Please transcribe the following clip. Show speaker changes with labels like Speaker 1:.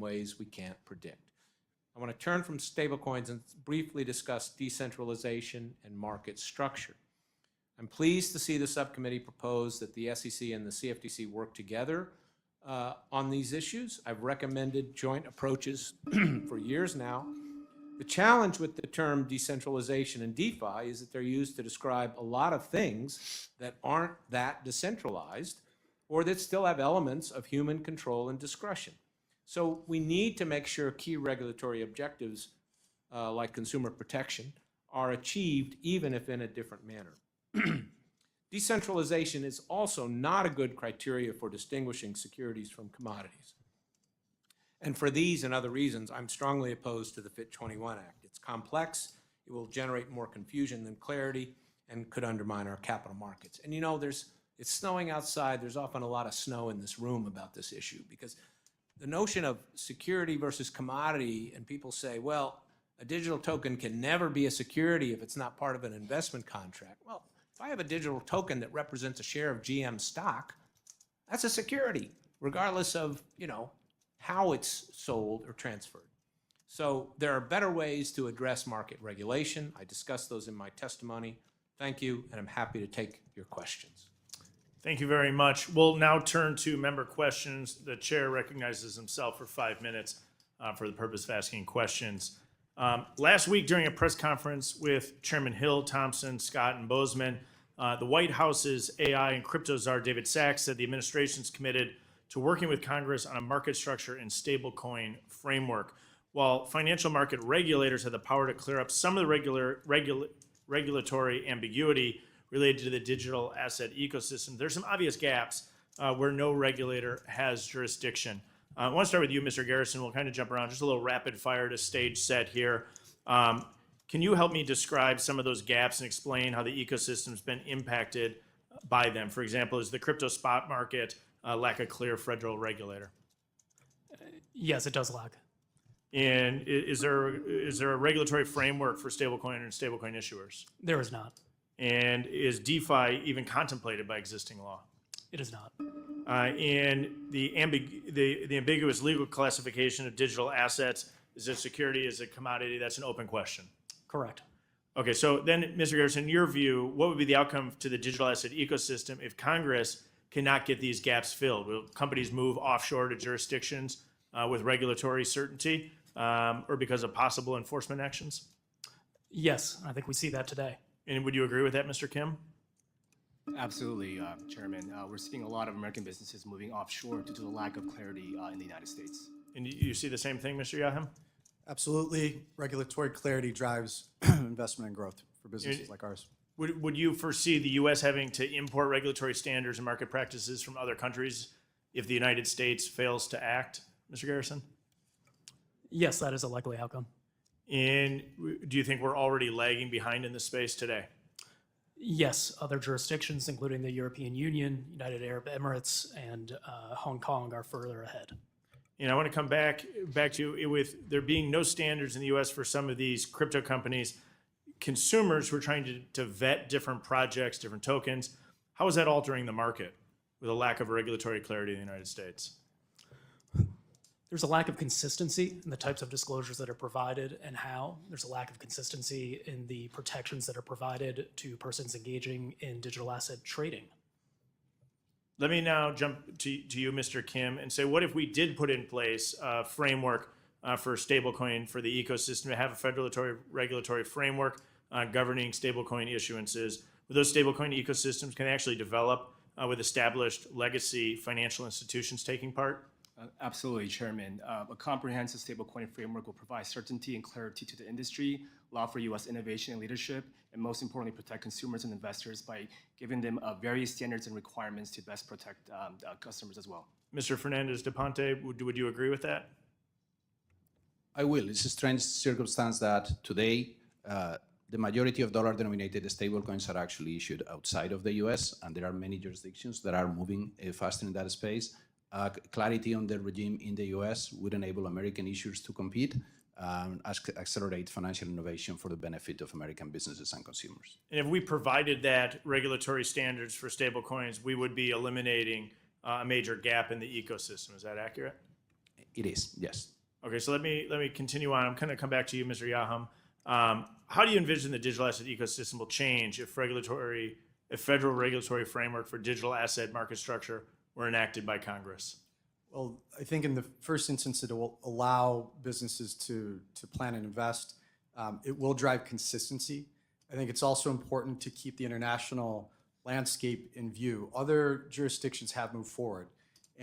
Speaker 1: ways we can't predict. I want to turn from stablecoins and briefly discuss decentralization and market structure. I'm pleased to see the subcommittee propose that the SEC and the CFTC work together on these issues. I've recommended joint approaches for years now. The challenge with the term decentralization and DeFi is that they're used to describe a lot of things that aren't that decentralized or that still have elements of human control and discretion. So we need to make sure key regulatory objectives like consumer protection are achieved even if in a different manner. Decentralization is also not a good criteria for distinguishing securities from commodities. And for these and other reasons, I'm strongly opposed to the FIT21 Act. It's complex, it will generate more confusion than clarity, and could undermine our capital markets. And you know, it's snowing outside. There's often a lot of snow in this room about this issue because the notion of security versus commodity, and people say, well, a digital token can never be a security if it's not part of an investment contract. Well, if I have a digital token that represents a share of GM stock, that's a security, regardless of, you know, how it's sold or transferred. So there are better ways to address market regulation. I discussed those in my testimony. Thank you, and I'm happy to take your questions.
Speaker 2: Thank you very much. We'll now turn to member questions. The chair recognizes himself for 5 minutes for the purpose of asking questions. Last week during a press conference with Chairman Hill, Thompson, Scott, and Bozeman, the White House's AI and crypto czar David Sachs said the administration's committed to working with Congress on a market structure and stablecoin framework. While financial market regulators have the power to clear up some of the regulatory ambiguity related to the digital asset ecosystem, there's some obvious gaps where no regulator has jurisdiction. I want to start with you, Mr. Garrison. We'll kind of jump around, just a little rapid fire to stage set here. Can you help me describe some of those gaps and explain how the ecosystem's been impacted by them? For example, is the crypto spot market lack a clear federal regulator?
Speaker 3: Yes, it does lack.
Speaker 2: And is there a regulatory framework for stablecoin and stablecoin issuers?
Speaker 3: There is not.
Speaker 2: And is DeFi even contemplated by existing law?
Speaker 3: It is not.
Speaker 2: And the ambiguous legal classification of digital assets, is a security, is a commodity? That's an open question.
Speaker 3: Correct.
Speaker 2: Okay, so then, Mr. Garrison, in your view, what would be the outcome to the digital asset ecosystem if Congress cannot get these gaps filled? Will companies move offshore to jurisdictions with regulatory certainty or because of possible enforcement actions?
Speaker 3: Yes, I think we see that today.
Speaker 2: And would you agree with that, Mr. Kim?
Speaker 4: Absolutely, Chairman. We're seeing a lot of American businesses moving offshore due to the lack of clarity in the United States.
Speaker 2: And you see the same thing, Mr. Yaham?
Speaker 5: Absolutely. Regulatory clarity drives investment and growth for businesses like ours.
Speaker 2: Would you foresee the U.S. having to import regulatory standards and market practices from other countries if the United States fails to act, Mr. Garrison?
Speaker 3: Yes, that is a likely outcome.
Speaker 2: And do you think we're already lagging behind in this space today?
Speaker 3: Yes, other jurisdictions, including the European Union, United Arab Emirates, and Hong Kong are further ahead.
Speaker 2: And I want to come back to you with there being no standards in the U.S. for some of these crypto companies. Consumers who are trying to vet different projects, different tokens, how is that altering the market with a lack of regulatory clarity in the United States?
Speaker 3: There's a lack of consistency in the types of disclosures that are provided and how. There's a lack of consistency in the protections that are provided to persons engaging in digital asset trading.
Speaker 2: Let me now jump to you, Mr. Kim, and say, what if we did put in place a framework for stablecoin for the ecosystem to have a federal regulatory framework governing stablecoin issuances? With those stablecoin ecosystems, can they actually develop with established legacy financial institutions taking part?
Speaker 4: Absolutely, Chairman. A comprehensive stablecoin framework will provide certainty and clarity to the industry, allow for U.S. innovation and leadership, and most importantly, protect consumers and investors by giving them various standards and requirements to best protect customers as well.
Speaker 2: Mr. Fernandez de Ponte, would you agree with that?
Speaker 6: I will. It's a strange circumstance that today the majority of dollar-denominated stablecoins are actually issued outside of the U.S., and there are many jurisdictions that are moving faster in that space. Clarity on the regime in the U.S. would enable American issuers to compete, accelerate financial innovation for the benefit of American businesses and consumers.
Speaker 2: And if we provided that regulatory standards for stablecoins, we would be eliminating a major gap in the ecosystem. Is that accurate?
Speaker 6: It is, yes.
Speaker 2: Okay, so let me continue on. I'm going to come back to you, Mr. Yaham. How do you envision the digital asset ecosystem will change if federal regulatory framework for digital asset market structure were enacted by Congress?
Speaker 5: Well, I think in the first instance, it will allow businesses to plan and invest. It will drive consistency. I think it's also important to keep the international landscape in view. Other jurisdictions have moved forward.